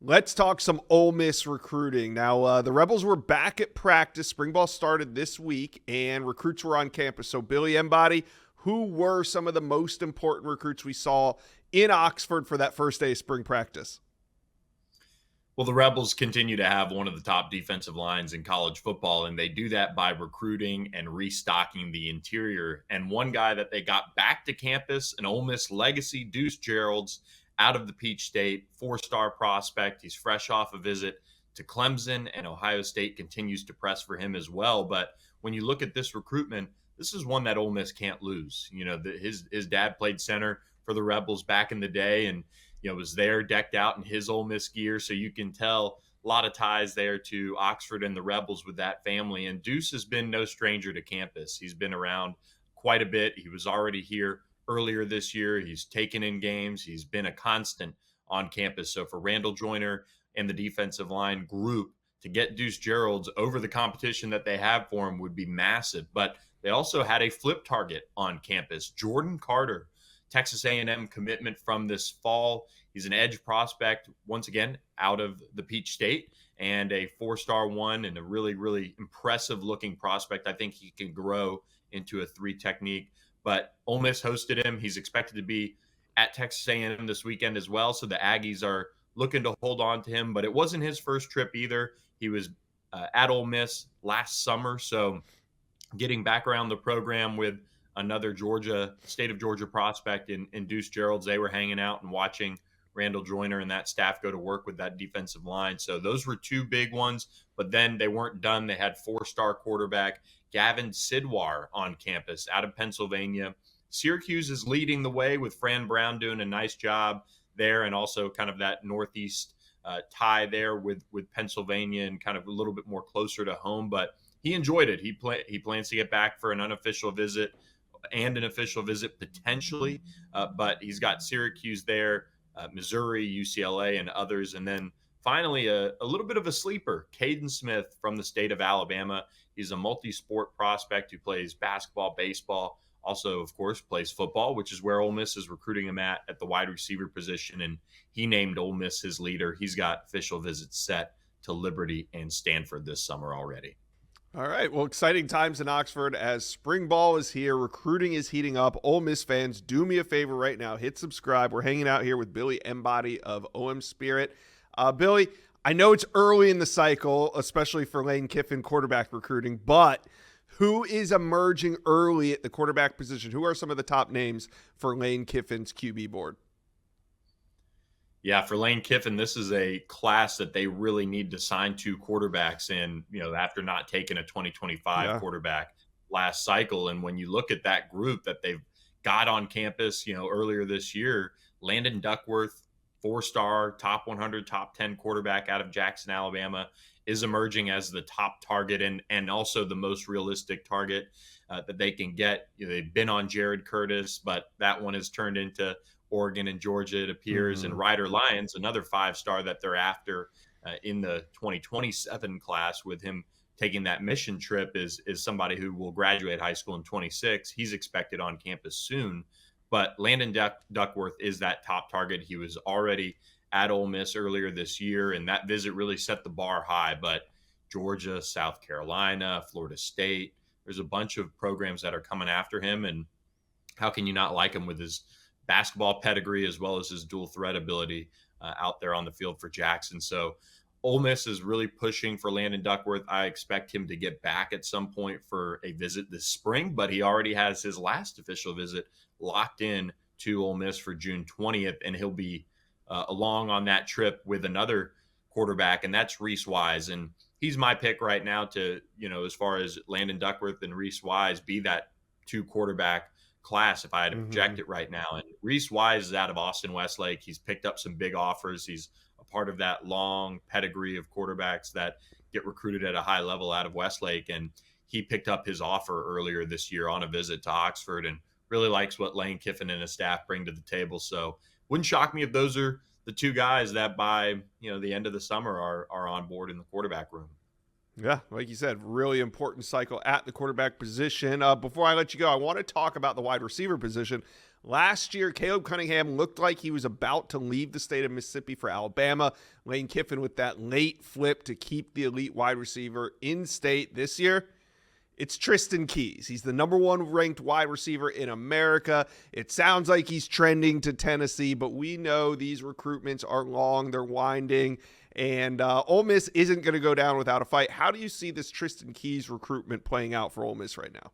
Let's talk some Ole Miss recruiting. Now, the Rebels were back at practice. Spring ball started this week, and recruits were on campus. So, Billy Embody, who were some of the most important recruits we saw in Oxford for that first day of spring practice? Well, the Rebels continue to have one of the top defensive lines in college football, and they do that by recruiting and restocking the interior. And one guy that they got back to campus, an Ole Miss legacy, Deuce Gerald's, out of the Peach State, four-star prospect. He's fresh off a visit to Clemson, and Ohio State continues to press for him as well. But when you look at this recruitment, this is one that Ole Miss can't lose. His dad played center for the Rebels back in the day, and was there decked out in his Ole Miss gear. So you can tell a lot of ties there to Oxford and the Rebels with that family. And Deuce has been no stranger to campus. He's been around quite a bit. He was already here earlier this year. He's taken in games. He's been a constant on campus. So for Randall Joyner and the defensive line group to get Deuce Gerald's over the competition that they have for him would be massive. But they also had a flip target on campus, Jordan Carter, Texas A&M commitment from this fall. He's an edge prospect, once again, out of the Peach State, and a four-star one and a really, really impressive looking prospect. I think he can grow into a three technique. But Ole Miss hosted him. He's expected to be at Texas A&M this weekend as well. So the Aggies are looking to hold on to him. But it wasn't his first trip either. He was at Ole Miss last summer. So getting back around the program with another state of Georgia prospect in Deuce Gerald's. They were hanging out and watching Randall Joyner and that staff go to work with that defensive line. So those were two big ones, but then they weren't done. They had four-star quarterback Gavin Sidwar on campus out of Pennsylvania. Syracuse is leading the way with Fran Brown doing a nice job there, and also kind of that Northeast tie there with Pennsylvania and kind of a little bit more closer to home. But he enjoyed it. He plans to get back for an unofficial visit and an official visit potentially, but he's got Syracuse there, Missouri, UCLA, and others. And then finally, a little bit of a sleeper, Caden Smith from the state of Alabama. He's a multi-sport prospect who plays basketball, baseball, also, of course, plays football, which is where Ole Miss is recruiting him at the wide receiver position. And he named Ole Miss his leader. He's got official visits set to Liberty and Stanford this summer already. All right. Well, exciting times in Oxford as spring ball is here. Recruiting is heating up. Ole Miss fans, do me a favor right now. Hit subscribe. We're hanging out here with Billy Embody of OM Spirit. Billy, I know it's early in the cycle, especially for Lane Kiffin quarterback recruiting, but who is emerging early at the quarterback position? Who are some of the top names for Lane Kiffin's QB board? Yeah, for Lane Kiffin, this is a class that they really need to sign two quarterbacks in, after not taking a 2025 quarterback last cycle. And when you look at that group that they've got on campus, earlier this year, Landon Duckworth, four-star, top 100, top 10 quarterback out of Jackson, Alabama, is emerging as the top target and also the most realistic target that they can get. They've been on Jared Curtis, but that one has turned into Oregon and Georgia, it appears, and Ryder Lyons, another five-star that they're after in the 2027 class, with him taking that mission trip, is somebody who will graduate high school in 26. He's expected on campus soon. But Landon Duckworth is that top target. He was already at Ole Miss earlier this year, and that visit really set the bar high. But Georgia, South Carolina, Florida State, there's a bunch of programs that are coming after him, and how can you not like him with his basketball pedigree as well as his dual threat ability out there on the field for Jackson. So Ole Miss is really pushing for Landon Duckworth. I expect him to get back at some point for a visit this spring, but he already has his last official visit locked in to Ole Miss for June 20th, and he'll be along on that trip with another quarterback, and that's Reese Wise. And he's my pick right now to, as far as Landon Duckworth and Reese Wise, be that two quarterback class if I had to project it right now. And Reese Wise is out of Austin Westlake. He's picked up some big offers. He's a part of that long pedigree of quarterbacks that get recruited at a high level out of Westlake. And he picked up his offer earlier this year on a visit to Oxford and really likes what Lane Kiffin and his staff bring to the table. So wouldn't shock me if those are the two guys that by, the end of the summer are on board in the quarterback room. Yeah, like you said, really important cycle at the quarterback position. Before I let you go, I want to talk about the wide receiver position. Last year, Caleb Cunningham looked like he was about to leave the state of Mississippi for Alabama. Lane Kiffin with that late flip to keep the elite wide receiver in state. This year, it's Tristen Keys. He's the number 1 ranked wide receiver in America. It sounds like he's trending to Tennessee, but we know these recruitments are long, they're winding, and Ole Miss isn't going to go down without a fight. How do you see this Tristen Keys recruitment playing out for Ole Miss right now?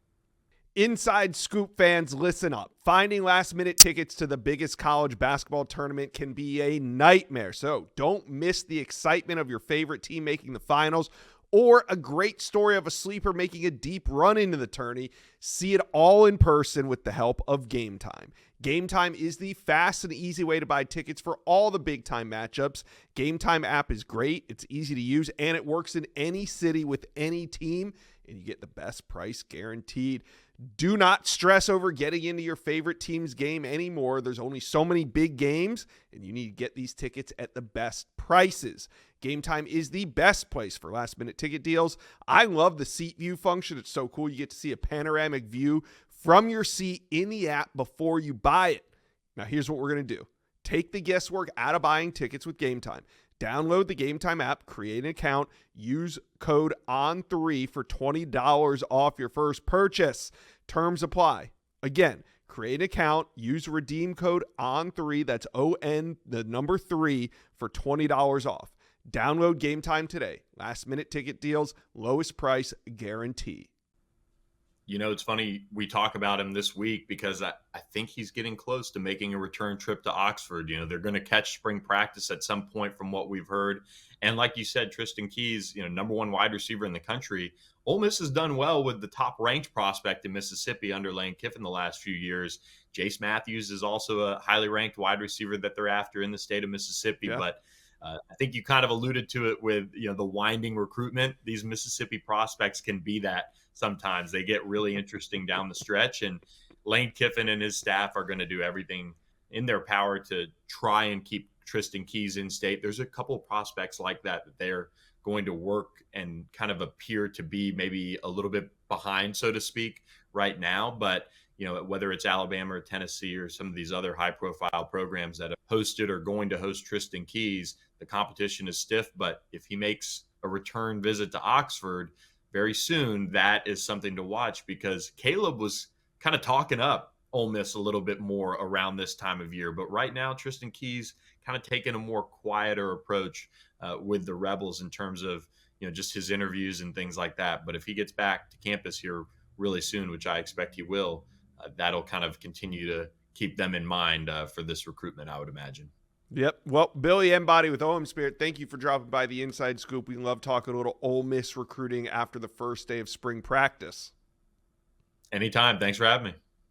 Inside Scoop fans, listen up. Finding last-minute tickets to the biggest college basketball tournament can be a nightmare, so don't miss the excitement of your favorite team making the finals or a great story of a sleeper making a deep run into the tourney. See it all in person with the help of Game Time. Game Time is the fast and easy way to buy tickets for all the big-time matchups. Game Time app is great, it's easy to use, and it works in any city with any team, and you get the best price guaranteed. Do not stress over getting into your favorite team's game anymore. There's only so many big games, and you need to get these tickets at the best prices. Game Time is the best place for last-minute ticket deals. I love the seat view function. It's so cool. You get to see a panoramic view from your seat in the app before you buy it. Now, here's what we're going to do. Take the guesswork out of buying tickets with Game Time. Download the Game Time app, create an account, use code ON3 for $20 off your first purchase. Terms apply. Again, create an account, use redeem code ON3, that's ON, the number 3, for $20 off. Download Game Time today. Last minute ticket deals, lowest price guarantee. You know, it's funny we talk about him this week because I think he's getting close to making a return trip to Oxford. You know, they're going to catch spring practice at some point from what we've heard. And like you said, Tristen Keys, you know, number 1 wide receiver in the country. Ole Miss has done well with the top ranked prospect in Mississippi under Lane Kiffin the last few years. Jace Matthews is also a highly ranked wide receiver that they're after in the state of Mississippi. Yeah. But I think you kind of alluded to it with, you know, the winding recruitment. These Mississippi prospects can be that sometimes. They get really interesting down the stretch, and Lane Kiffin and his staff are going to do everything in their power to try and keep Tristen Keys in state. There's a couple of prospects like that they're going to work and kind of appear to be maybe a little bit behind, so to speak, right now. But you know, whether it's Alabama or Tennessee or some of these other high-profile programs that have hosted or going to host Tristen Keys, the competition is stiff. But if he makes a return visit to Oxford very soon, that is something to watch, because Caleb was kind of talking up Ole Miss a little bit more around this time of year. But right now, Tristen Keys kind of taking a more quieter approach with the Rebels in terms of, you know, just his interviews and things like that. But if he gets back to campus here really soon, which I expect he will, that'll kind of continue to keep them in mind for this recruitment, I would imagine. Yep. Well, Billy Embody with OM Spirit, thank you for dropping by the Inside Scoop. We love talking a little Ole Miss recruiting after the first day of spring practice. Anytime. Thanks for having me.